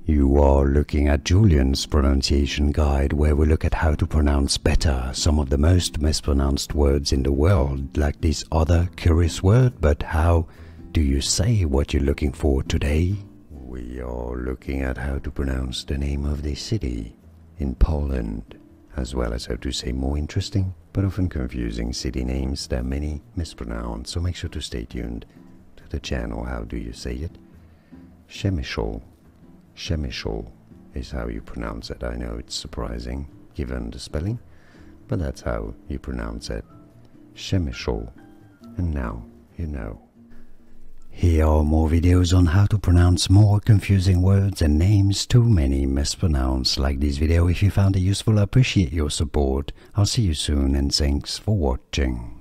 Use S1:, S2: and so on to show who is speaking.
S1: You are looking at Julian's pronunciation guide, where we look at how to pronounce better some of the most mispronounced words in the world, like this other curious word. But how do you say what you're looking for today? We are looking at how to pronounce the name of the city in Poland, as well as how to say more interesting but often confusing city names that many mispronounce. So make sure to stay tuned to the channel. How do you say it? Przemysl. Przemysl is how you pronounce it. I know it's surprising given the spelling, but that's how you pronounce it. Przemysl. And now you know. Here are more videos on how to pronounce more confusing words and names too many mispronounced. Like this video if you found it useful. I appreciate your support. I'll see you soon and thanks for watching.